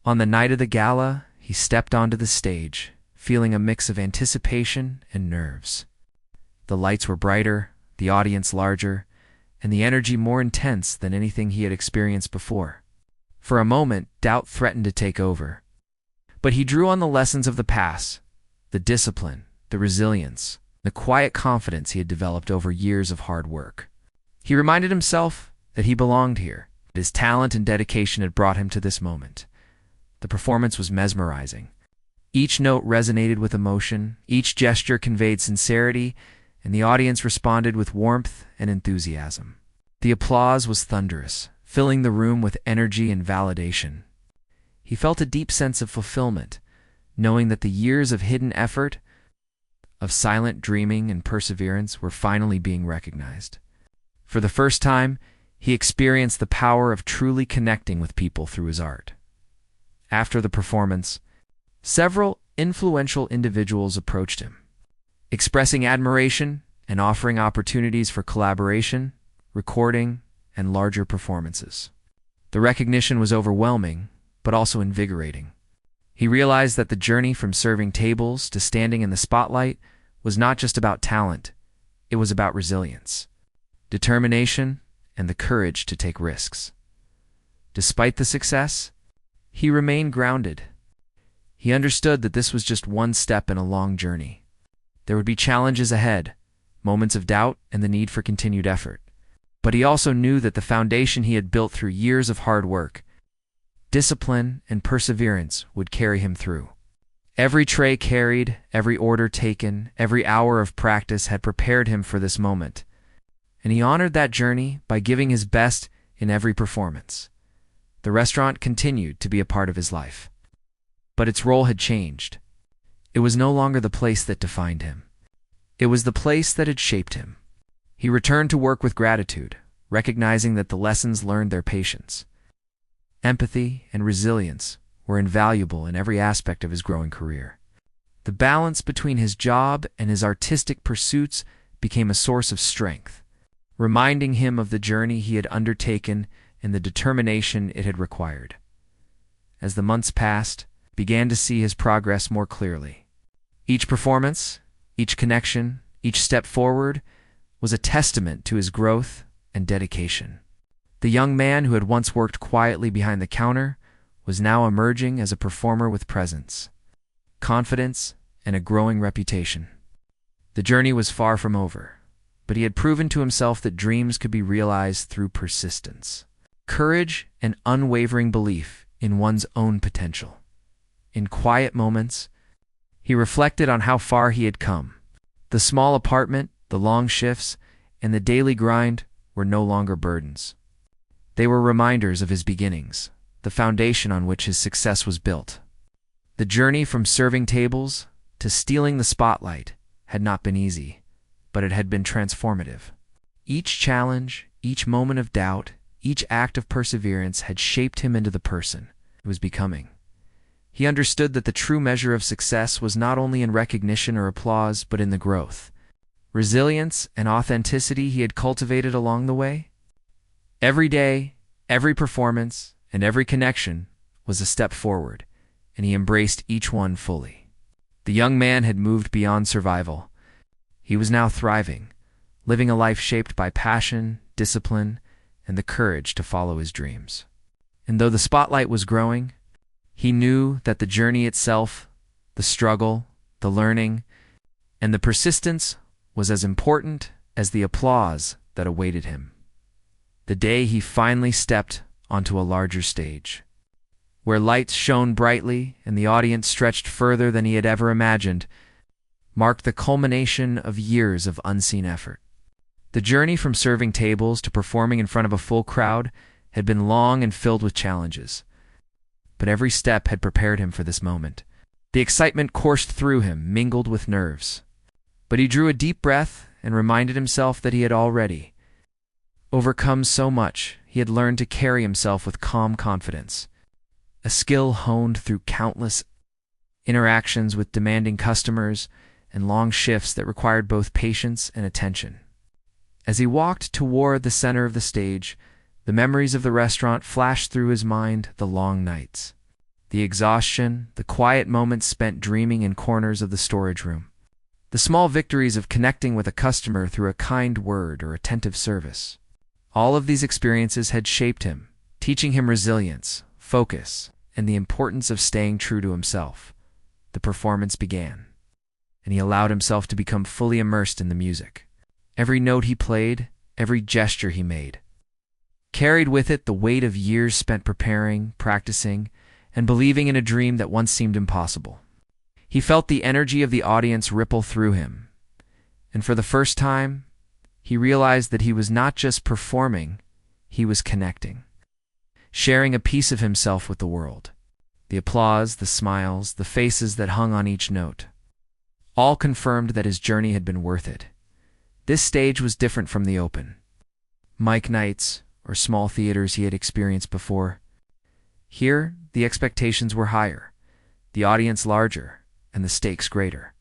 On the night of the gala, he stepped onto the stage, feeling a mix of anticipation and nerves. The lights were brighter, the audience larger, and the energy more intense than anything he had experienced before. For a moment, doubt threatened to take over. But he drew on the lessons of the past, the discipline, the resilience, the quiet confidence he had developed over years of hard work. He reminded himself that he belonged here, that his talent and dedication had brought him to this moment. The performance was mesmerizing. Each note resonated with emotion, each gesture conveyed sincerity, and the audience responded with warmth and enthusiasm. The applause was thunderous, filling the room with energy and validation. He felt a deep sense of fulfillment, knowing that the years of hidden effort, of silent dreaming and perseverance were finally being recognized. For the first time, he experienced the power of truly connecting with people through his art. After the performance, several influential individuals approached him, expressing admiration and offering opportunities for collaboration, recording, and larger performances. The recognition was overwhelming, but also invigorating. He realized that the journey from serving tables to standing in the spotlight was not just about talent, it was about resilience, determination, and the courage to take risks. Despite the success, he remained grounded. He understood that this was just one step in a long journey. There would be challenges ahead, moments of doubt, and the need for continued effort. But he also knew that the foundation he had built through years of hard work, discipline, and perseverance would carry him through. Every tray carried, every order taken, every hour of practice had prepared him for this moment, and he honored that journey by giving his best in every performance. The restaurant continued to be a part of his life, but its role had changed. It was no longer the place that defined him. It was the place that had shaped him. He returned to work with gratitude, recognizing that the lessons learned their patience, empathy, and resilience were invaluable in every aspect of his growing career. The balance between his job and his artistic pursuits became a source of strength, reminding him of the journey he had undertaken and the determination it had required. As the months passed, he began to see his progress more clearly. Each performance, each connection, each step forward was a testament to his growth and dedication. The young man who had once worked quietly behind the counter was now emerging as a performer with presence, confidence, and a growing reputation. The journey was far from over, but he had proven to himself that dreams could be realized through persistence, courage, and unwavering belief in one's own potential. In quiet moments, he reflected on how far he had come. The small apartment, the long shifts, and the daily grind were no longer burdens. They were reminders of his beginnings, the foundation on which his success was built. The journey from serving tables to stealing the spotlight had not been easy, but it had been transformative. Each challenge, each moment of doubt, each act of perseverance had shaped him into the person he was becoming. He understood that the true measure of success was not only in recognition or applause, but in the growth, resilience, and authenticity he had cultivated along the way. Every day, every performance, and every connection was a step forward, and he embraced each one fully. The young man had moved beyond survival. He was now thriving, living a life shaped by passion, discipline, and the courage to follow his dreams. And though the spotlight was growing, he knew that the journey itself, the struggle, the learning, and the persistence was as important as the applause that awaited him. The day he finally stepped onto a larger stage, where lights shone brightly and the audience stretched further than he had ever imagined, marked the culmination of years of unseen effort. The journey from serving tables to performing in front of a full crowd had been long and filled with challenges, but every step had prepared him for this moment. The excitement coursed through him, mingled with nerves. But he drew a deep breath and reminded himself that he had already overcome so much. He had learned to carry himself with calm confidence, a skill honed through countless interactions with demanding customers and long shifts that required both patience and attention. As he walked toward the center of the stage, the memories of the restaurant flashed through his mind: the long nights, the exhaustion, the quiet moments spent dreaming in corners of the storage room. The small victories of connecting with a customer through a kind word or attentive service. All of these experiences had shaped him, teaching him resilience, focus, and the importance of staying true to himself. The performance began, and he allowed himself to become fully immersed in the music. Every note he played, every gesture he made, carried with it the weight of years spent preparing, practicing, and believing in a dream that once seemed impossible. He felt the energy of the audience ripple through him, and for the first time, he realized that he was not just performing, he was connecting, sharing a piece of himself with the world. The applause, the smiles, the faces that hung on each note, all confirmed that his journey had been worth it. This stage was different from the open mic nights or small theaters he had experienced before. Here, the expectations were higher, the audience larger, and the stakes greater.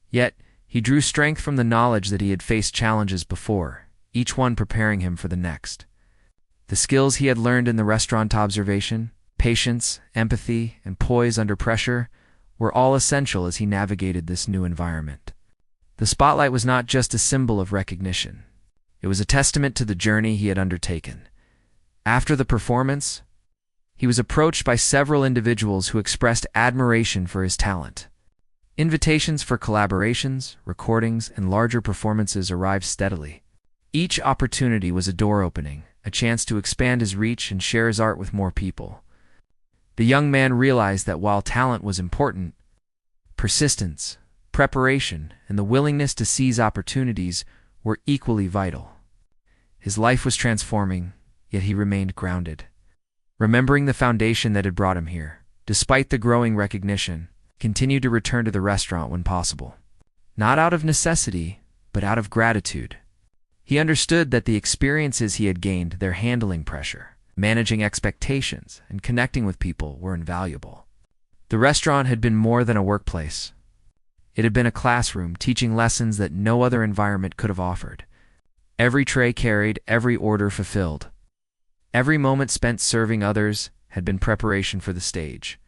Yet, he drew strength from the knowledge that he had faced challenges before, each one preparing him for the next. The skills he had learned in the restaurant observation, patience, empathy, and poise under pressure were all essential as he navigated this new environment. The spotlight was not just a symbol of recognition. It was a testament to the journey he had undertaken. After the performance, he was approached by several individuals who expressed admiration for his talent. Invitations for collaborations, recordings, and larger performances arrived steadily. Each opportunity was a door opening, a chance to expand his reach and share his art with more people. The young man realized that while talent was important, persistence, preparation, and the willingness to seize opportunities were equally vital. His life was transforming, yet he remained grounded. Remembering the foundation that had brought him here, despite the growing recognition, continued to return to the restaurant when possible. Not out of necessity, but out of gratitude. He understood that the experiences he had gained, their handling pressure, managing expectations, and connecting with people were invaluable. The restaurant had been more than a workplace. It had been a classroom teaching lessons that no other environment could have offered. Every tray carried, every order fulfilled. Every moment spent serving others had been preparation for the stage.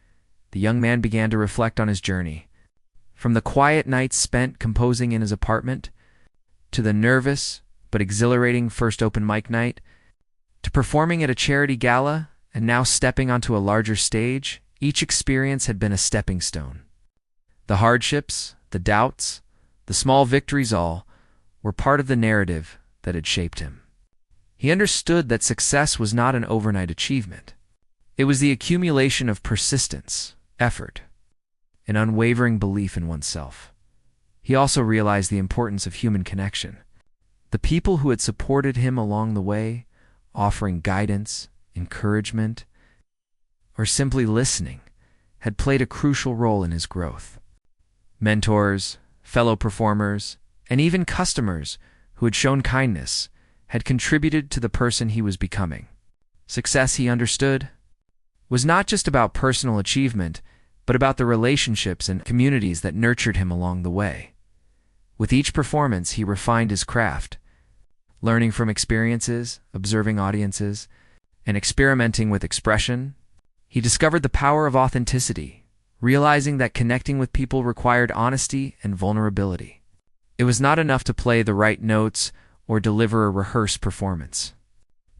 The young man began to reflect on his journey. From the quiet nights spent composing in his apartment, to the nervous but exhilarating first open mic night, to performing at a charity gala, and now stepping onto a larger stage, each experience had been a stepping stone. The hardships, the doubts, the small victories all were part of the narrative that had shaped him. He understood that success was not an overnight achievement. It was the accumulation of persistence, effort, and unwavering belief in oneself. He also realized the importance of human connection. The people who had supported him along the way, offering guidance, encouragement, or simply listening, had played a crucial role in his growth. Mentors, fellow performers, and even customers who had shown kindness had contributed to the person he was becoming. Success, he understood, was not just about personal achievement, but about the relationships and communities that nurtured him along the way. With each performance, he refined his craft, learning from experiences, observing audiences, and experimenting with expression. He discovered the power of authenticity, realizing that connecting with people required honesty and vulnerability. It was not enough to play the right notes or deliver a rehearsed performance.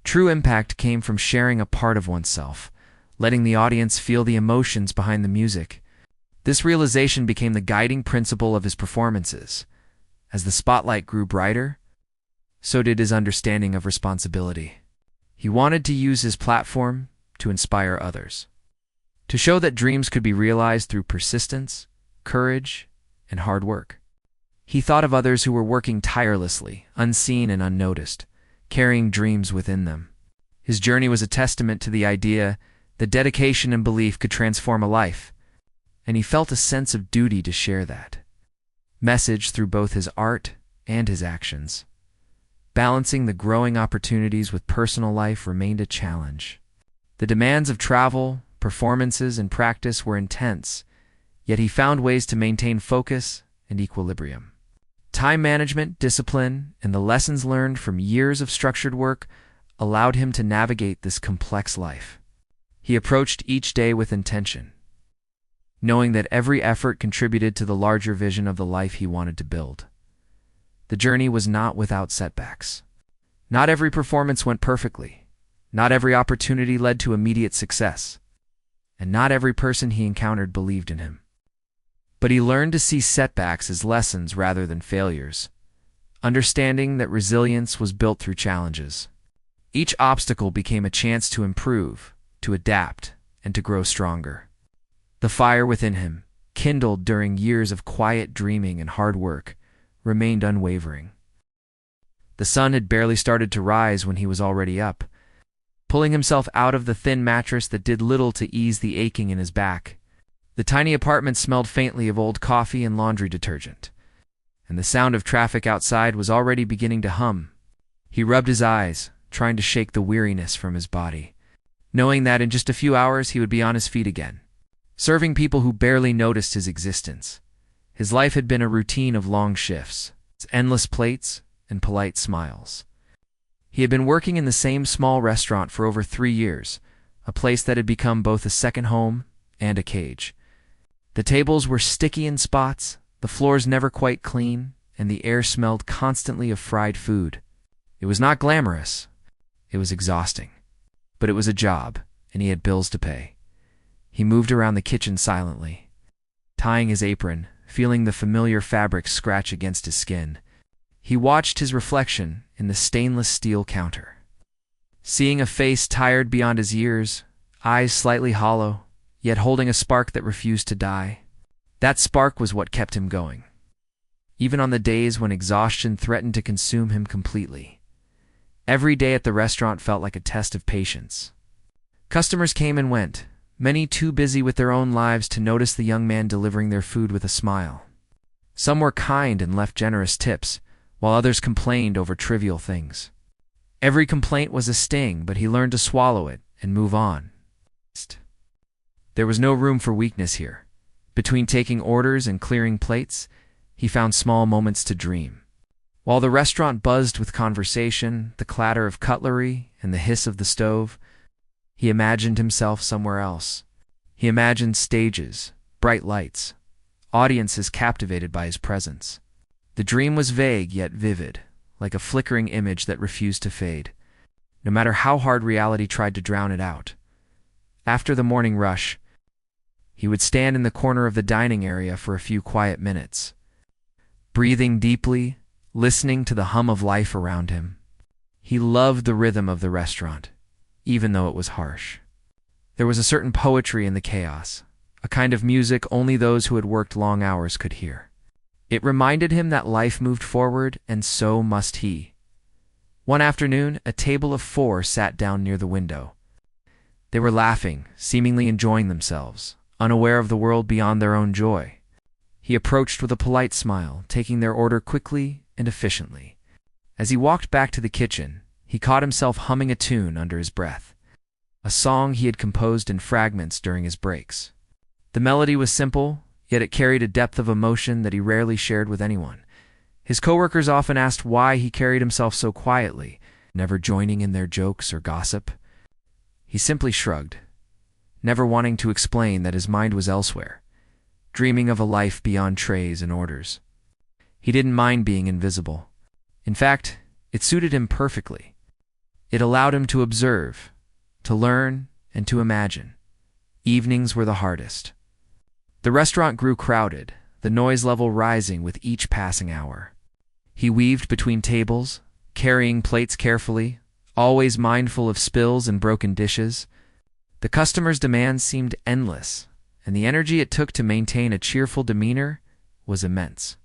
True impact came from sharing a part of oneself, letting the audience feel the emotions behind the music. This realization became the guiding principle of his performances. As the spotlight grew brighter, so did his understanding of responsibility. He wanted to use his platform to inspire others, to show that dreams could be realized through persistence, courage, and hard work. He thought of others who were working tirelessly, unseen and unnoticed, carrying dreams within them. His journey was a testament to the idea that dedication and belief could transform a life, and he felt a sense of duty to share that message through both his art and his actions. Balancing the growing opportunities with personal life remained a challenge. The demands of travel, performances, and practice were intense, yet he found ways to maintain focus and equilibrium. Time management, discipline, and the lessons learned from years of structured work allowed him to navigate this complex life. He approached each day with intention, knowing that every effort contributed to the larger vision of the life he wanted to build. The journey was not without setbacks. Not every performance went perfectly. Not every opportunity led to immediate success. And not every person he encountered believed in him. But he learned to see setbacks as lessons rather than failures, understanding that resilience was built through challenges. Each obstacle became a chance to improve, to adapt, and to grow stronger. The fire within him, kindled during years of quiet dreaming and hard work, remained unwavering. The sun had barely started to rise when he was already up, pulling himself out of the thin mattress that did little to ease the aching in his back. The tiny apartment smelled faintly of old coffee and laundry detergent, and the sound of traffic outside was already beginning to hum. He rubbed his eyes, trying to shake the weariness from his body, knowing that in just a few hours he would be on his feet again, serving people who barely noticed his existence. His life had been a routine of long shifts, endless plates, and polite smiles. He had been working in the same small restaurant for over 3 years, a place that had become both a second home and a cage. The tables were sticky in spots, the floors never quite clean, and the air smelled constantly of fried food. It was not glamorous. It was exhausting. But it was a job, and he had bills to pay. He moved around the kitchen silently, tying his apron, feeling the familiar fabric scratch against his skin. He watched his reflection in the stainless steel counter. Seeing a face tired beyond his years, eyes slightly hollow, yet holding a spark that refused to die. That spark was what kept him going, even on the days when exhaustion threatened to consume him completely. Every day at the restaurant felt like a test of patience. Customers came and went, many too busy with their own lives to notice the young man delivering their food with a smile. Some were kind and left generous tips, while others complained over trivial things. Every complaint was a sting, but he learned to swallow it and move on. There was no room for weakness here. Between taking orders and clearing plates, he found small moments to dream. While the restaurant buzzed with conversation, the clatter of cutlery, and the hiss of the stove, he imagined himself somewhere else. He imagined stages, bright lights, audiences captivated by his presence. The dream was vague yet vivid, like a flickering image that refused to fade, no matter how hard reality tried to drown it out. After the morning rush, he would stand in the corner of the dining area for a few quiet minutes, breathing deeply, listening to the hum of life around him. He loved the rhythm of the restaurant, even though it was harsh. There was a certain poetry in the chaos, a kind of music only those who had worked long hours could hear. It reminded him that life moved forward, and so must he. One afternoon, a table of 4 sat down near the window. They were laughing, seemingly enjoying themselves, unaware of the world beyond their own joy. He approached with a polite smile, taking their order quickly and efficiently. As he walked back to the kitchen, he caught himself humming a tune under his breath, a song he had composed in fragments during his breaks. The melody was simple, yet it carried a depth of emotion that he rarely shared with anyone. His coworkers often asked why he carried himself so quietly, never joining in their jokes or gossip. He simply shrugged, never wanting to explain that his mind was elsewhere, dreaming of a life beyond trays and orders. He didn't mind being invisible. In fact, it suited him perfectly. It allowed him to observe, to learn, and to imagine. Evenings were the hardest. The restaurant grew crowded, the noise level rising with each passing hour. He weaved between tables, carrying plates carefully, always mindful of spills and broken dishes. The customers' demands seemed endless, and the energy it took to maintain a cheerful demeanor was immense.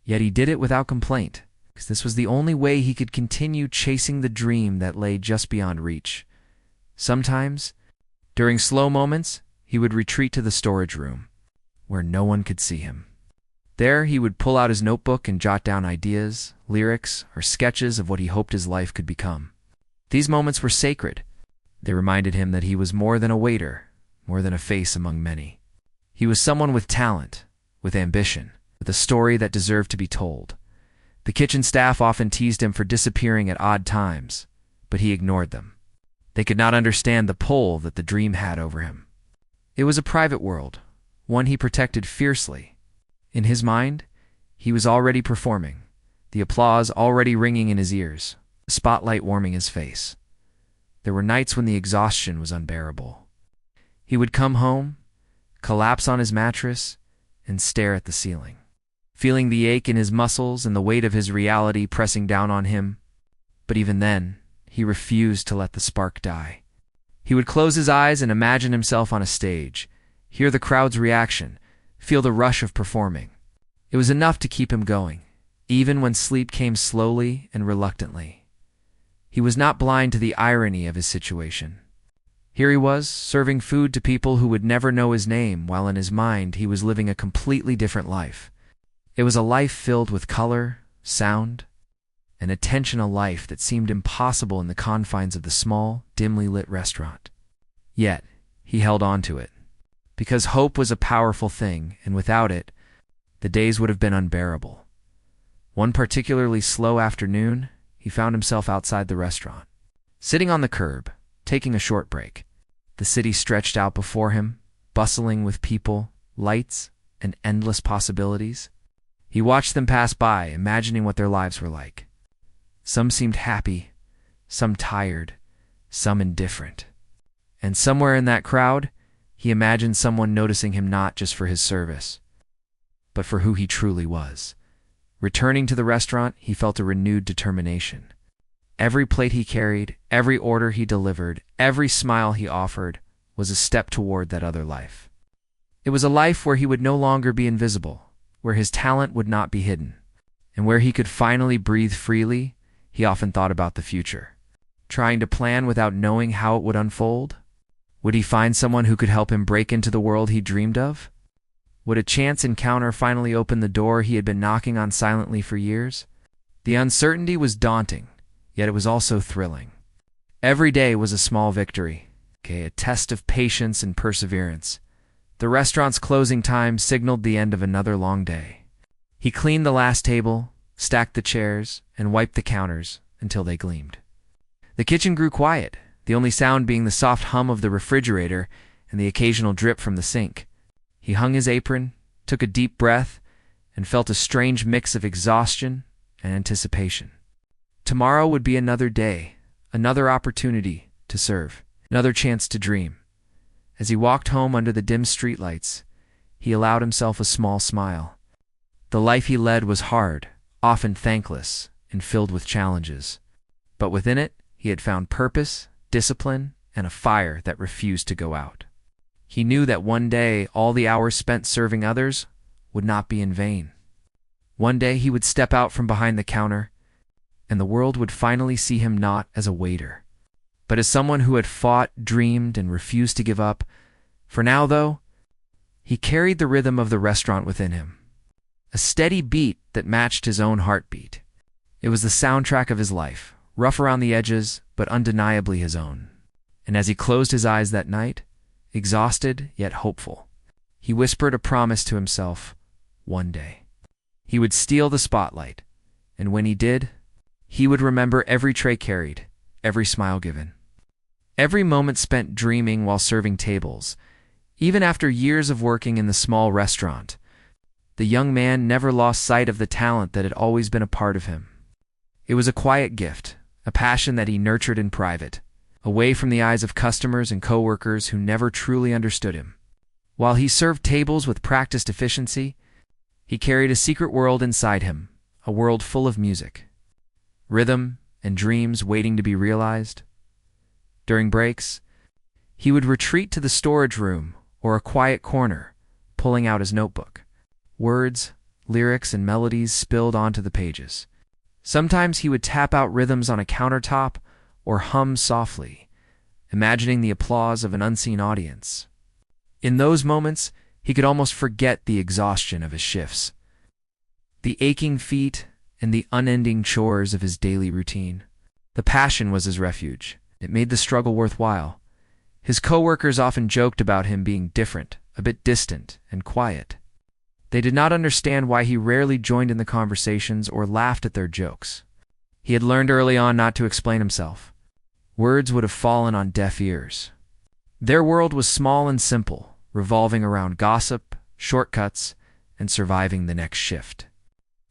Yet he did it without complaint, because this was the only way he could continue chasing the dream that lay just beyond reach. Sometimes, during slow moments, he would retreat to the storage room, where no one could see him. There he would pull out his notebook and jot down ideas, lyrics, or sketches of what he hoped his life could become. These moments were sacred. They reminded him that he was more than a waiter, more than a face among many. He was someone with talent, with ambition, with a story that deserved to be told. The kitchen staff often teased him for disappearing at odd times, but he ignored them. They could not understand the pull that the dream had over him. It was a private world, one he protected fiercely. In his mind, he was already performing, the applause already ringing in his ears, the spotlight warming his face. There were nights when the exhaustion was unbearable. He would come home, collapse on his mattress, and stare at the ceiling, feeling the ache in his muscles and the weight of his reality pressing down on him. But even then, he refused to let the spark die. He would close his eyes and imagine himself on a stage, hear the crowd's reaction, feel the rush of performing. It was enough to keep him going, even when sleep came slowly and reluctantly. He was not blind to the irony of his situation. Here he was, serving food to people who would never know his name, while in his mind he was living a completely different life. It was a life filled with color, sound, and attention, a life that seemed impossible in the confines of the small, dimly lit restaurant. Yet, he held on to it, because hope was a powerful thing, and without it, the days would have been unbearable. One particularly slow afternoon, he found himself outside the restaurant, sitting on the curb, taking a short break. The city stretched out before him, bustling with people, lights, and endless possibilities. He watched them pass by, imagining what their lives were like. Some seemed happy, some tired, some indifferent. And somewhere in that crowd, he imagined someone noticing him not just for his service, but for who he truly was. Returning to the restaurant, he felt a renewed determination. Every plate he carried, every order he delivered, every smile he offered was a step toward that other life. It was a life where he would no longer be invisible, where his talent would not be hidden, and where he could finally breathe freely. He often thought about the future, trying to plan without knowing how it would unfold. Would he find someone who could help him break into the world he dreamed of? Would a chance encounter finally open the door he had been knocking on silently for years? The uncertainty was daunting, yet it was also thrilling. Every day was a small victory, a test of patience and perseverance. The restaurant's closing time signaled the end of another long day. He cleaned the last table, stacked the chairs, and wiped the counters until they gleamed. The kitchen grew quiet, the only sound being the soft hum of the refrigerator and the occasional drip from the sink. He hung his apron, took a deep breath, and felt a strange mix of exhaustion and anticipation. Tomorrow would be another day, another opportunity to serve, another chance to dream. As he walked home under the dim streetlights, he allowed himself a small smile. The life he led was hard, often thankless, and filled with challenges. But within it, he had found purpose, discipline, and a fire that refused to go out. He knew that one day all the hours spent serving others would not be in vain. One day he would step out from behind the counter, and the world would finally see him not as a waiter, but as someone who had fought, dreamed, and refused to give up. For now, though, he carried the rhythm of the restaurant within him, a steady beat that matched his own heartbeat. It was the soundtrack of his life, rough around the edges, but undeniably his own. And as he closed his eyes that night, exhausted yet hopeful, he whispered a promise to himself: one day, he would steal the spotlight, and when he did, he would remember every tray carried, every smile given, every moment spent dreaming while serving tables. Even after years of working in the small restaurant, the young man never lost sight of the talent that had always been a part of him. It was a quiet gift, a passion that he nurtured in private, away from the eyes of customers and coworkers who never truly understood him. While he served tables with practiced efficiency, he carried a secret world inside him, a world full of music, rhythm, and dreams waiting to be realized. During breaks, he would retreat to the storage room or a quiet corner, pulling out his notebook. Words, lyrics, and melodies spilled onto the pages. Sometimes he would tap out rhythms on a countertop or hum softly, imagining the applause of an unseen audience. In those moments, he could almost forget the exhaustion of his shifts, the aching feet, and the unending chores of his daily routine. The passion was his refuge. It made the struggle worthwhile. His coworkers often joked about him being different, a bit distant, and quiet. They did not understand why he rarely joined in the conversations or laughed at their jokes. He had learned early on not to explain himself. Words would have fallen on deaf ears. Their world was small and simple, revolving around gossip, shortcuts, and surviving the next shift.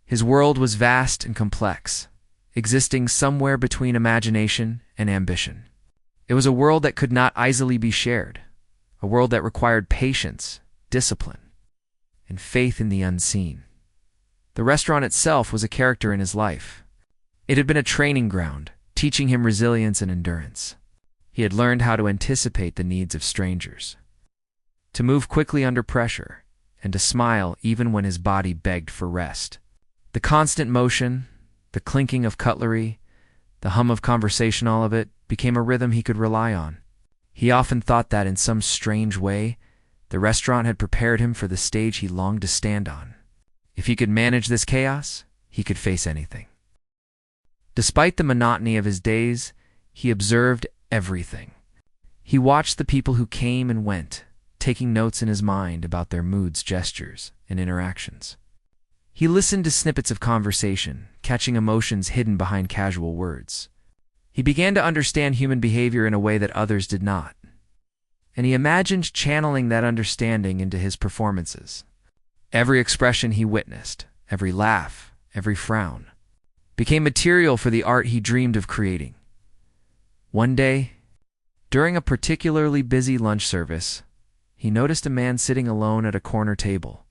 His world was vast and complex, existing somewhere between imagination and ambition. It was a world that could not easily be shared, a world that required patience, discipline, and faith in the unseen. The restaurant itself was a character in his life. It had been a training ground, teaching him resilience and endurance. He had learned how to anticipate the needs of strangers, to move quickly under pressure, and to smile even when his body begged for rest. The constant motion, the clinking of cutlery, the hum of conversation, all of it became a rhythm he could rely on. He often thought that in some strange way, the restaurant had prepared him for the stage he longed to stand on. If he could manage this chaos, he could face anything. Despite the monotony of his days, he observed everything. He watched the people who came and went, taking notes in his mind about their moods, gestures, and interactions. He listened to snippets of conversation, catching emotions hidden behind casual words. He began to understand human behavior in a way that others did not, and he imagined channeling that understanding into his performances. Every expression he witnessed, every laugh, every frown, became material for the art he dreamed of creating. One day, during a particularly busy lunch service, he noticed a man sitting alone at a corner table.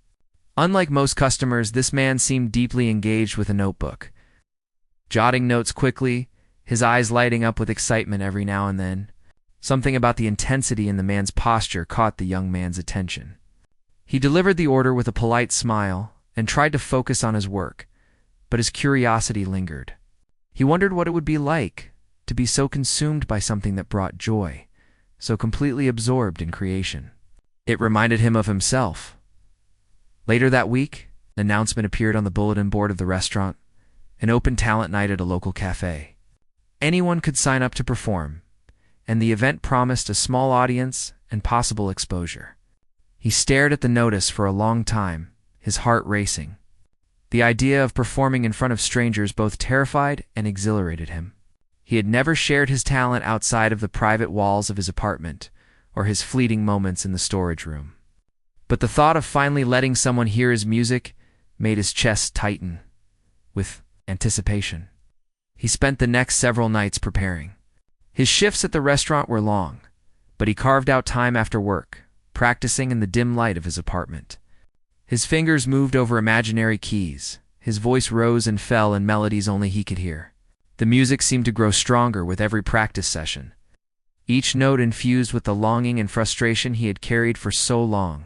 Unlike most customers, this man seemed deeply engaged with a notebook, jotting notes quickly, his eyes lighting up with excitement every now and then. Something about the intensity in the man's posture caught the young man's attention. He delivered the order with a polite smile and tried to focus on his work, but his curiosity lingered. He wondered what it would be like to be so consumed by something that brought joy, so completely absorbed in creation. It reminded him of himself. Later that week, an announcement appeared on the bulletin board of the restaurant, an open talent night at a local cafe. Anyone could sign up to perform, and the event promised a small audience and possible exposure. He stared at the notice for a long time, his heart racing. The idea of performing in front of strangers both terrified and exhilarated him. He had never shared his talent outside of the private walls of his apartment or his fleeting moments in the storage room. But the thought of finally letting someone hear his music made his chest tighten with anticipation. He spent the next several nights preparing. His shifts at the restaurant were long, but he carved out time after work, practicing in the dim light of his apartment. His fingers moved over imaginary keys. His voice rose and fell in melodies only he could hear. The music seemed to grow stronger with every practice session, each note infused with the longing and frustration he had carried for so long.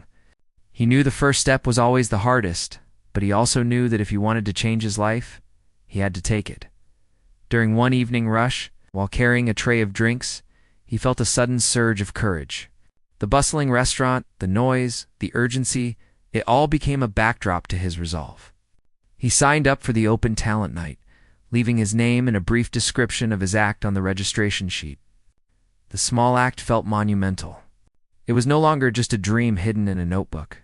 He knew the first step was always the hardest, but he also knew that if he wanted to change his life, he had to take it. During one evening rush, while carrying a tray of drinks, he felt a sudden surge of courage. The bustling restaurant, the noise, the urgency, it all became a backdrop to his resolve. He signed up for the open talent night, leaving his name and a brief description of his act on the registration sheet. The small act felt monumental. It was no longer just a dream hidden in a notebook.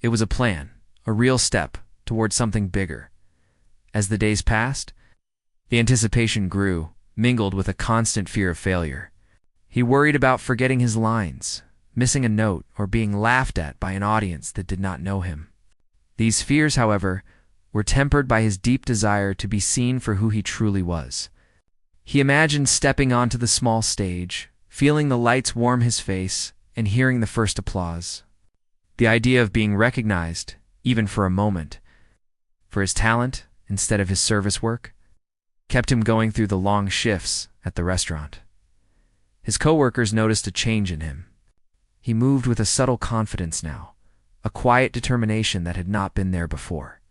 It was a plan, a real step toward something bigger. As the days passed, the anticipation grew, mingled with a constant fear of failure. He worried about forgetting his lines, missing a note, or being laughed at by an audience that did not know him. These fears, however, were tempered by his deep desire to be seen for who he truly was. He imagined stepping onto the small stage, feeling the lights warm his face, and hearing the first applause. The idea of being recognized, even for a moment, for his talent instead of his service work, kept him going through the long shifts at the restaurant. His coworkers noticed a change in him. He moved with a subtle confidence now, a quiet determination that had not been there before.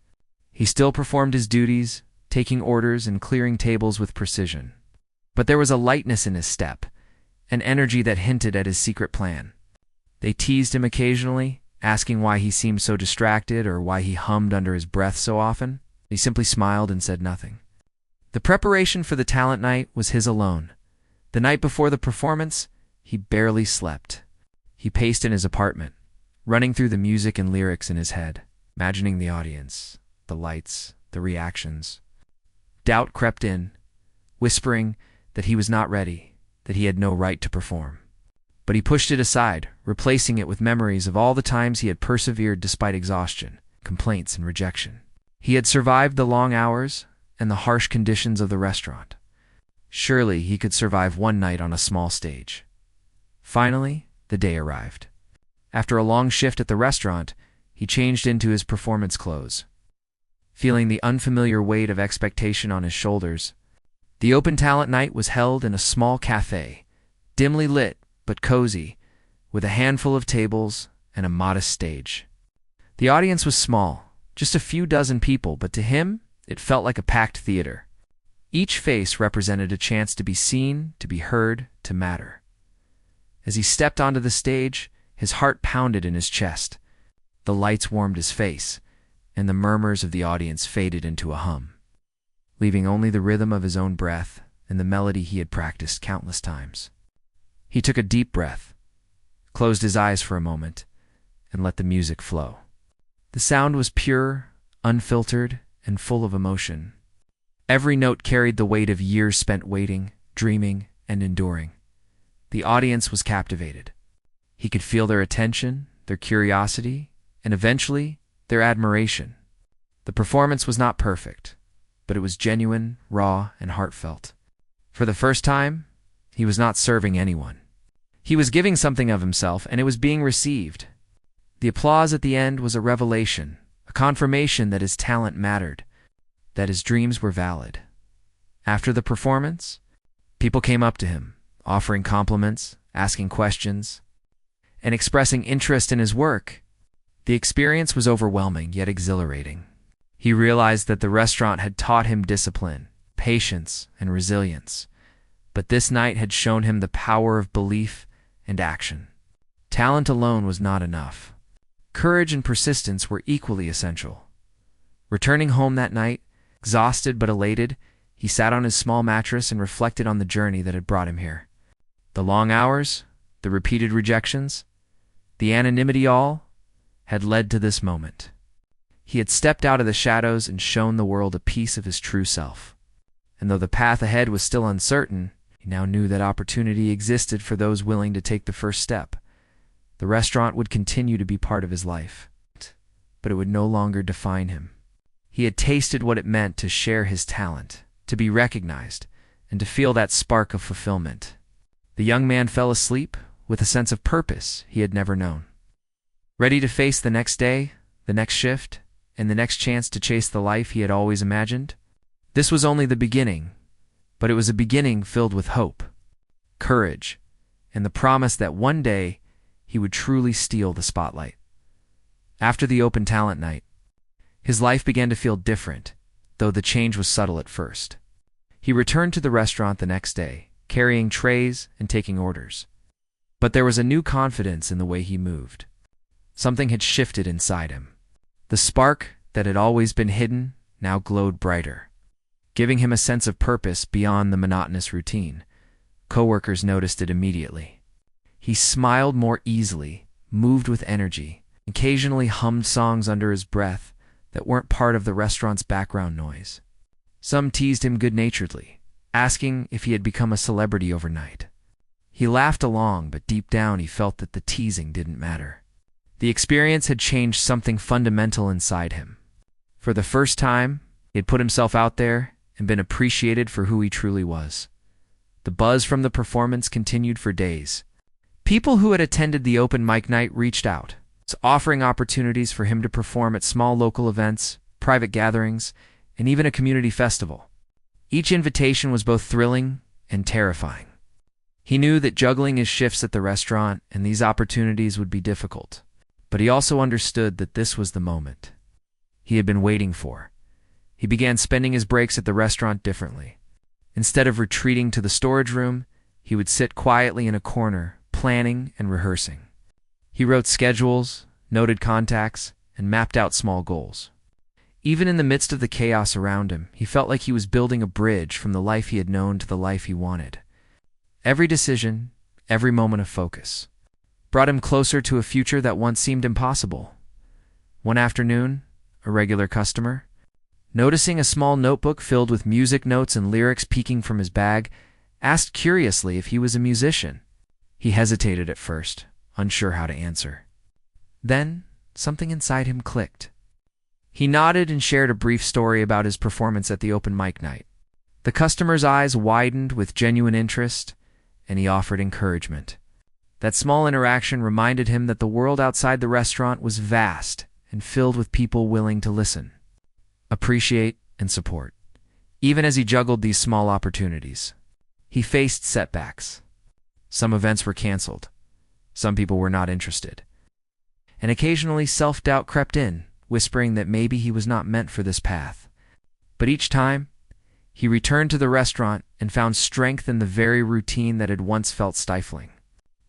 He still performed his duties, taking orders and clearing tables with precision. But there was a lightness in his step, an energy that hinted at his secret plan. They teased him occasionally, asking why he seemed so distracted or why he hummed under his breath so often. He simply smiled and said nothing. The preparation for the talent night was his alone. The night before the performance, he barely slept. He paced in his apartment, running through the music and lyrics in his head, imagining the audience, the lights, the reactions. Doubt crept in, whispering that he was not ready, that he had no right to perform. but he pushed it aside, replacing it with memories of all the times he had persevered despite exhaustion, complaints, and rejection. He had survived the long hours and the harsh conditions of the restaurant. Surely he could survive one night on a small stage. Finally, the day arrived. After a long shift at the restaurant, he changed into his performance clothes. Feeling the unfamiliar weight of expectation on his shoulders, the open talent night was held in a small cafe, dimly lit but cozy, with a handful of tables and a modest stage. The audience was small, just a few dozen people, but to him, it felt like a packed theater. Each face represented a chance to be seen, to be heard, to matter. As he stepped onto the stage, his heart pounded in his chest. The lights warmed his face, and the murmurs of the audience faded into a hum, leaving only the rhythm of his own breath and the melody he had practiced countless times. He took a deep breath, closed his eyes for a moment, and let the music flow. The sound was pure, unfiltered, and full of emotion. Every note carried the weight of years spent waiting, dreaming, and enduring. The audience was captivated. He could feel their attention, their curiosity, and eventually, their admiration. The performance was not perfect, but it was genuine, raw, and heartfelt. For the first time, he was not serving anyone. He was giving something of himself, and it was being received. The applause at the end was a revelation, a confirmation that his talent mattered, that his dreams were valid. After the performance, people came up to him, offering compliments, asking questions, and expressing interest in his work. The experience was overwhelming yet exhilarating. He realized that the restaurant had taught him discipline, patience, and resilience, but this night had shown him the power of belief and action. Talent alone was not enough. Courage and persistence were equally essential. Returning home that night, exhausted but elated, he sat on his small mattress and reflected on the journey that had brought him here. The long hours, the repeated rejections, the anonymity, all had led to this moment. He had stepped out of the shadows and shown the world a piece of his true self. And though the path ahead was still uncertain, he now knew that opportunity existed for those willing to take the first step. The restaurant would continue to be part of his life, but it would no longer define him. He had tasted what it meant to share his talent, to be recognized, and to feel that spark of fulfillment. The young man fell asleep with a sense of purpose he had never known. Ready to face the next day, the next shift, and the next chance to chase the life he had always imagined? This was only the beginning, but it was a beginning filled with hope, courage, and the promise that one day he would truly steal the spotlight. After the open talent night, his life began to feel different, though the change was subtle at first. He returned to the restaurant the next day, carrying trays and taking orders. But there was a new confidence in the way he moved. Something had shifted inside him. The spark that had always been hidden now glowed brighter, giving him a sense of purpose beyond the monotonous routine. Coworkers noticed it immediately. He smiled more easily, moved with energy, occasionally hummed songs under his breath that weren't part of the restaurant's background noise. Some teased him good-naturedly, asking if he had become a celebrity overnight. He laughed along, but deep down he felt that the teasing didn't matter. The experience had changed something fundamental inside him. For the first time, he had put himself out there and been appreciated for who he truly was. The buzz from the performance continued for days. People who had attended the open mic night reached out, offering opportunities for him to perform at small local events, private gatherings, and even a community festival. Each invitation was both thrilling and terrifying. He knew that juggling his shifts at the restaurant and these opportunities would be difficult, but he also understood that this was the moment he had been waiting for. He began spending his breaks at the restaurant differently. Instead of retreating to the storage room, he would sit quietly in a corner, planning and rehearsing. He wrote schedules, noted contacts, and mapped out small goals. Even in the midst of the chaos around him, he felt like he was building a bridge from the life he had known to the life he wanted. Every decision, every moment of focus, brought him closer to a future that once seemed impossible. One afternoon, a regular customer, noticing a small notebook filled with music notes and lyrics peeking from his bag, asked curiously if he was a musician. He hesitated at first, unsure how to answer. Then, something inside him clicked. He nodded and shared a brief story about his performance at the open mic night. The customer's eyes widened with genuine interest, and he offered encouragement. That small interaction reminded him that the world outside the restaurant was vast and filled with people willing to listen, appreciate, and support. Even as he juggled these small opportunities, he faced setbacks. Some events were canceled. Some people were not interested. And occasionally self-doubt crept in, whispering that maybe he was not meant for this path. But each time, he returned to the restaurant and found strength in the very routine that had once felt stifling.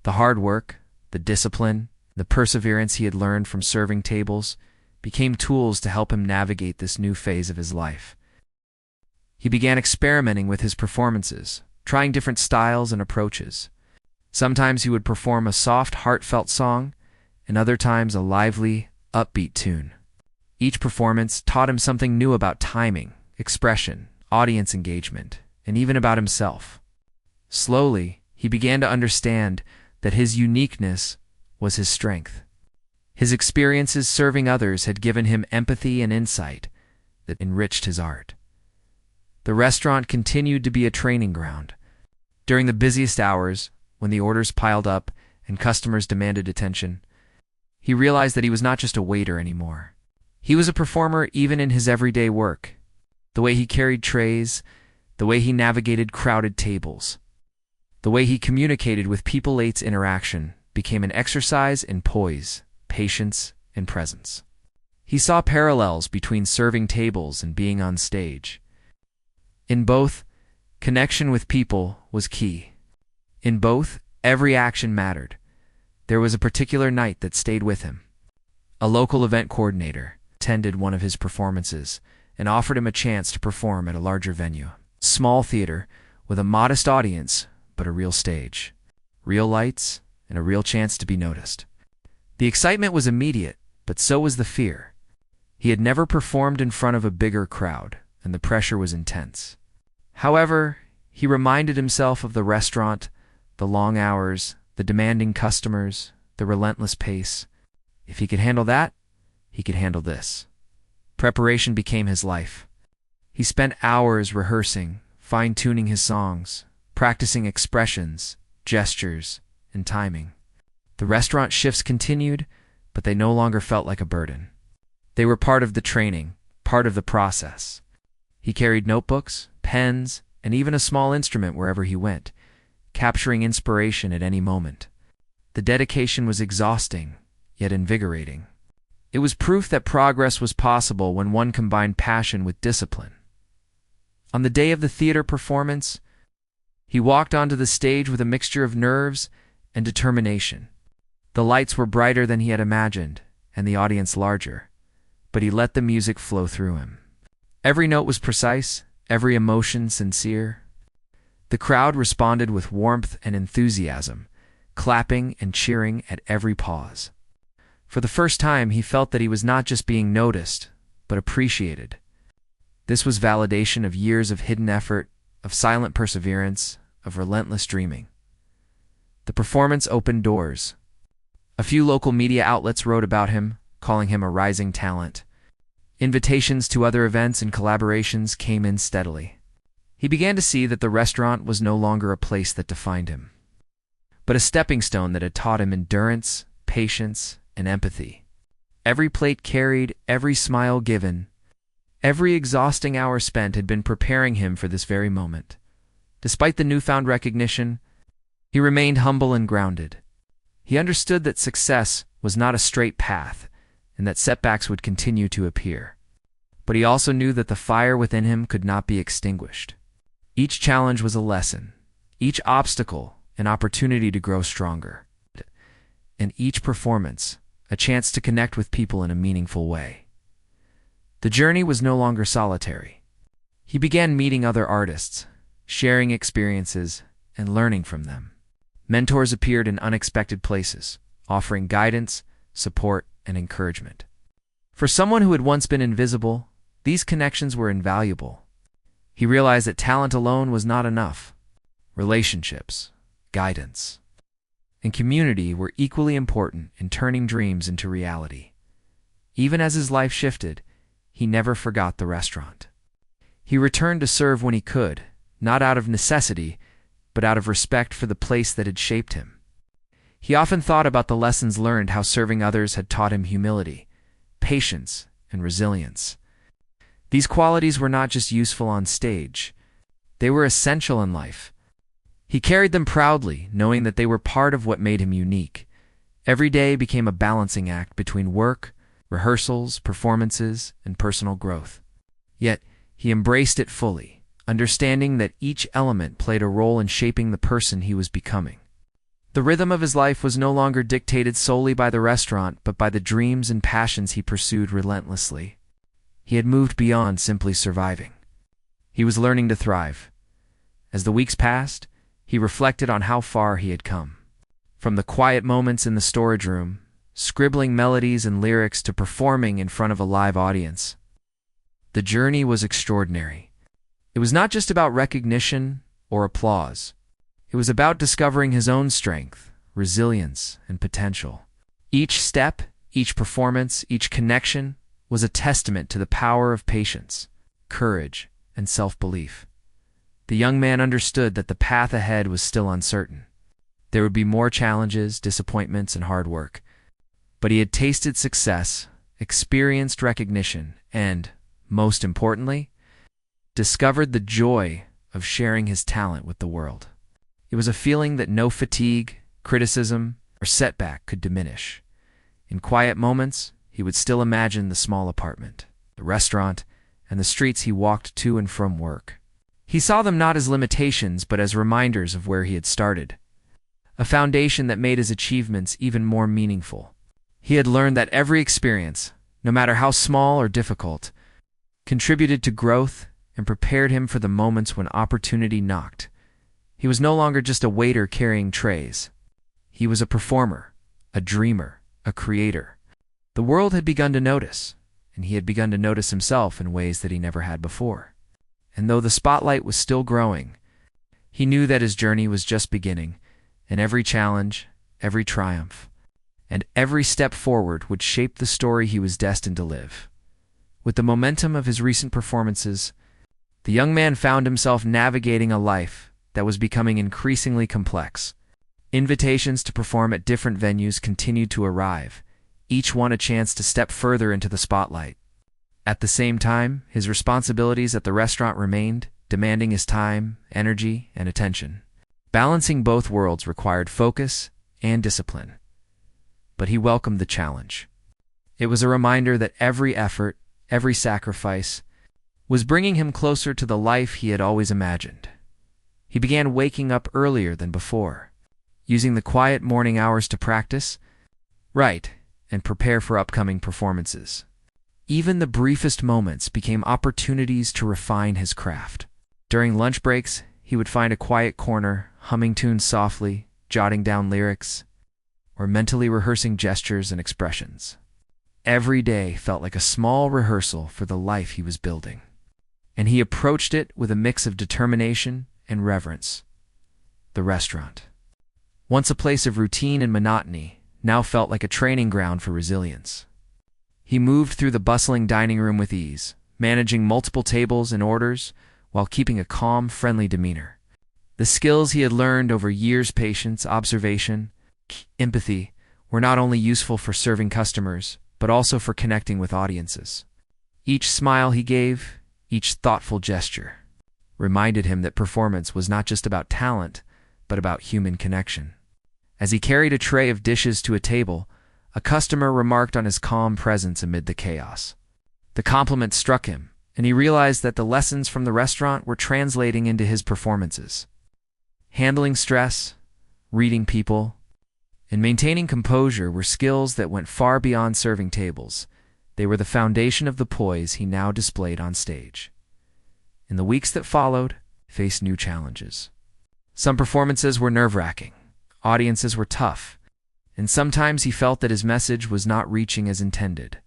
The hard work, the discipline, the perseverance he had learned from serving tables became tools to help him navigate this new phase of his life. He began experimenting with his performances, trying different styles and approaches. Sometimes he would perform a soft, heartfelt song, and other times a lively, upbeat tune. Each performance taught him something new about timing, expression, audience engagement, and even about himself. Slowly, he began to understand that his uniqueness was his strength. His experiences serving others had given him empathy and insight that enriched his art. The restaurant continued to be a training ground. During the busiest hours, when the orders piled up and customers demanded attention, he realized that he was not just a waiter anymore. He was a performer even in his everyday work. The way he carried trays, the way he navigated crowded tables, the way he communicated with people. Eight's interaction became an exercise in poise, patience, and presence. He saw parallels between serving tables and being on stage. In both, connection with people was key. In both, every action mattered. There was a particular night that stayed with him. A local event coordinator attended one of his performances and offered him a chance to perform at a larger venue. Small theater with a modest audience, but a real stage, real lights, and a real chance to be noticed. The excitement was immediate, but so was the fear. He had never performed in front of a bigger crowd, and the pressure was intense. However, he reminded himself of the restaurant, the long hours, the demanding customers, the relentless pace. If he could handle that, he could handle this. Preparation became his life. He spent hours rehearsing, fine-tuning his songs, practicing expressions, gestures, and timing. The restaurant shifts continued, but they no longer felt like a burden. They were part of the training, part of the process. He carried notebooks, pens, and even a small instrument wherever he went, capturing inspiration at any moment. The dedication was exhausting, yet invigorating. It was proof that progress was possible when one combined passion with discipline. On the day of the theater performance, he walked onto the stage with a mixture of nerves and determination. The lights were brighter than he had imagined, and the audience larger, but he let the music flow through him. Every note was precise, every emotion sincere. The crowd responded with warmth and enthusiasm, clapping and cheering at every pause. For the first time, he felt that he was not just being noticed, but appreciated. This was validation of years of hidden effort, of silent perseverance, of relentless dreaming. The performance opened doors. A few local media outlets wrote about him, calling him a rising talent. Invitations to other events and collaborations came in steadily. He began to see that the restaurant was no longer a place that defined him, but a stepping stone that had taught him endurance, patience, and empathy. Every plate carried, every smile given, every exhausting hour spent had been preparing him for this very moment. Despite the newfound recognition, he remained humble and grounded. He understood that success was not a straight path and that setbacks would continue to appear. But he also knew that the fire within him could not be extinguished. Each challenge was a lesson, each obstacle an opportunity to grow stronger, and each performance a chance to connect with people in a meaningful way. The journey was no longer solitary. He began meeting other artists, sharing experiences, and learning from them. Mentors appeared in unexpected places, offering guidance, support, and encouragement. For someone who had once been invisible, these connections were invaluable. He realized that talent alone was not enough. Relationships, guidance, and community were equally important in turning dreams into reality. Even as his life shifted, he never forgot the restaurant. He returned to serve when he could, not out of necessity, but out of respect for the place that had shaped him. He often thought about the lessons learned, how serving others had taught him humility, patience, and resilience. These qualities were not just useful on stage, they were essential in life. He carried them proudly, knowing that they were part of what made him unique. Every day became a balancing act between work, rehearsals, performances, and personal growth. Yet, he embraced it fully, understanding that each element played a role in shaping the person he was becoming. The rhythm of his life was no longer dictated solely by the restaurant, but by the dreams and passions he pursued relentlessly. He had moved beyond simply surviving. He was learning to thrive. As the weeks passed, he reflected on how far he had come. From the quiet moments in the storage room, scribbling melodies and lyrics, to performing in front of a live audience. The journey was extraordinary. It was not just about recognition or applause. It was about discovering his own strength, resilience, and potential. Each step, each performance, each connection was a testament to the power of patience, courage, and self-belief. The young man understood that the path ahead was still uncertain. There would be more challenges, disappointments, and hard work. But he had tasted success, experienced recognition, and, most importantly, discovered the joy of sharing his talent with the world. It was a feeling that no fatigue, criticism, or setback could diminish. In quiet moments, he would still imagine the small apartment, the restaurant, and the streets he walked to and from work. He saw them not as limitations, but as reminders of where he had started, a foundation that made his achievements even more meaningful. He had learned that every experience, no matter how small or difficult, contributed to growth and prepared him for the moments when opportunity knocked. He was no longer just a waiter carrying trays. He was a performer, a dreamer, a creator. The world had begun to notice, and he had begun to notice himself in ways that he never had before. And though the spotlight was still growing, he knew that his journey was just beginning, and every challenge, every triumph, and every step forward would shape the story he was destined to live. With the momentum of his recent performances, the young man found himself navigating a life that was becoming increasingly complex. Invitations to perform at different venues continued to arrive, each one a chance to step further into the spotlight. At the same time, his responsibilities at the restaurant remained, demanding his time, energy, and attention. Balancing both worlds required focus and discipline. But he welcomed the challenge. It was a reminder that every effort, every sacrifice, was bringing him closer to the life he had always imagined. He began waking up earlier than before, using the quiet morning hours to practice, write, and prepare for upcoming performances. Even the briefest moments became opportunities to refine his craft. During lunch breaks, he would find a quiet corner, humming tunes softly, jotting down lyrics, or mentally rehearsing gestures and expressions. Every day felt like a small rehearsal for the life he was building, and he approached it with a mix of determination and reverence. The restaurant, once a place of routine and monotony, now felt like a training ground for resilience. He moved through the bustling dining room with ease, managing multiple tables and orders while keeping a calm, friendly demeanor. The skills he had learned over years, patience, observation, empathy, were not only useful for serving customers, but also for connecting with audiences. Each smile he gave, each thoughtful gesture, reminded him that performance was not just about talent, but about human connection. As he carried a tray of dishes to a table, a customer remarked on his calm presence amid the chaos. The compliment struck him, and he realized that the lessons from the restaurant were translating into his performances. Handling stress, reading people, and maintaining composure were skills that went far beyond serving tables. They were the foundation of the poise he now displayed on stage. In the weeks that followed, he faced new challenges. Some performances were nerve-wracking, audiences were tough, and sometimes he felt that his message was not reaching as intended.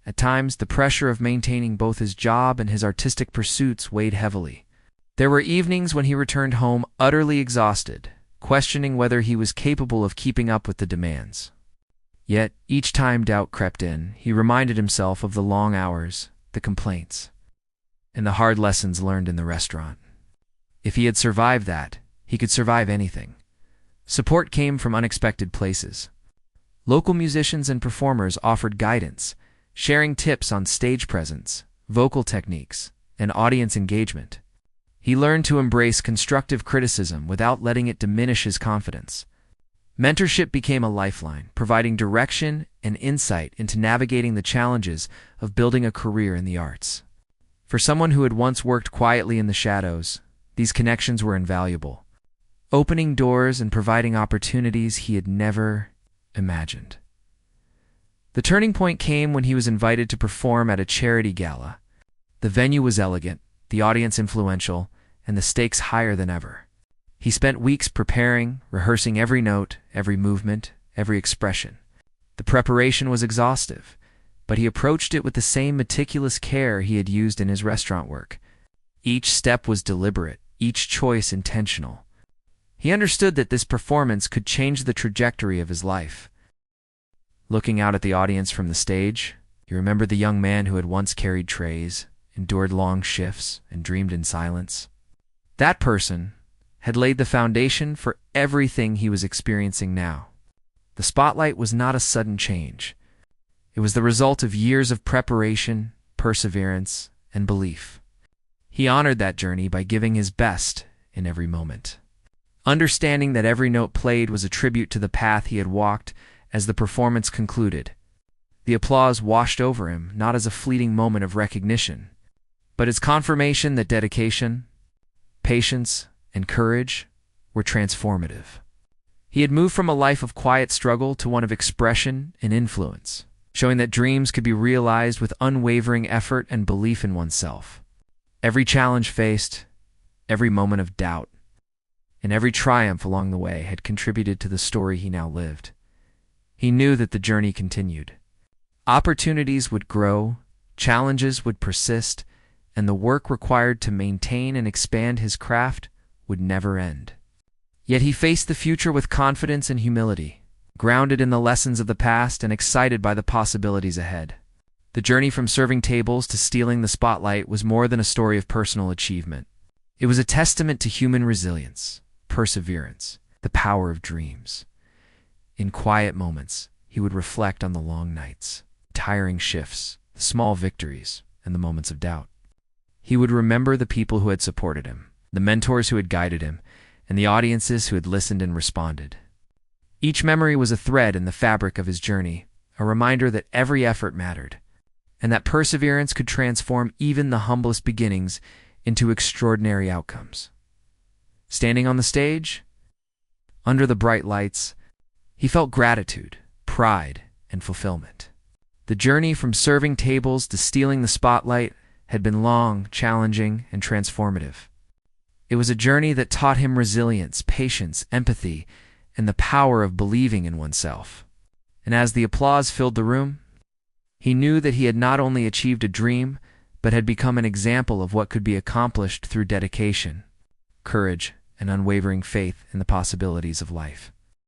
At times, the pressure of maintaining both his job and his artistic pursuits weighed heavily. There were evenings when he returned home utterly exhausted, questioning whether he was capable of keeping up with the demands. Yet, each time doubt crept in, he reminded himself of the long hours, the complaints, and the hard lessons learned in the restaurant. If he had survived that, he could survive anything. Support came from unexpected places. Local musicians and performers offered guidance, sharing tips on stage presence, vocal techniques, and audience engagement. He learned to embrace constructive criticism without letting it diminish his confidence. Mentorship became a lifeline, providing direction and insight into navigating the challenges of building a career in the arts. For someone who had once worked quietly in the shadows, these connections were invaluable, opening doors and providing opportunities he had never imagined. The turning point came when he was invited to perform at a charity gala. The venue was elegant, the audience influential, and the stakes higher than ever. He spent weeks preparing, rehearsing every note, every movement, every expression. The preparation was exhaustive, but he approached it with the same meticulous care he had used in his restaurant work. Each step was deliberate, each choice intentional. He understood that this performance could change the trajectory of his life. Looking out at the audience from the stage, he remembered the young man who had once carried trays, endured long shifts, and dreamed in silence. That person had laid the foundation for everything he was experiencing now. The spotlight was not a sudden change. It was the result of years of preparation, perseverance, and belief. He honored that journey by giving his best in every moment, understanding that every note played was a tribute to the path he had walked. As the performance concluded, the applause washed over him, not as a fleeting moment of recognition, but as confirmation that dedication, patience, and courage were transformative. He had moved from a life of quiet struggle to one of expression and influence, showing that dreams could be realized with unwavering effort and belief in oneself. Every challenge faced, every moment of doubt, and every triumph along the way had contributed to the story he now lived. He knew that the journey continued. Opportunities would grow, challenges would persist, and the work required to maintain and expand his craft would never end. Yet he faced the future with confidence and humility, grounded in the lessons of the past and excited by the possibilities ahead. The journey from serving tables to stealing the spotlight was more than a story of personal achievement. It was a testament to human resilience, perseverance, the power of dreams. In quiet moments, he would reflect on the long nights, tiring shifts, the small victories, and the moments of doubt. He would remember the people who had supported him, the mentors who had guided him, and the audiences who had listened and responded. Each memory was a thread in the fabric of his journey, a reminder that every effort mattered, and that perseverance could transform even the humblest beginnings into extraordinary outcomes. Standing on the stage, under the bright lights, he felt gratitude, pride, and fulfillment. The journey from serving tables to stealing the spotlight had been long, challenging, and transformative. It was a journey that taught him resilience, patience, empathy, and the power of believing in oneself. And as the applause filled the room, he knew that he had not only achieved a dream, but had become an example of what could be accomplished through dedication, courage, and unwavering faith in the possibilities of life.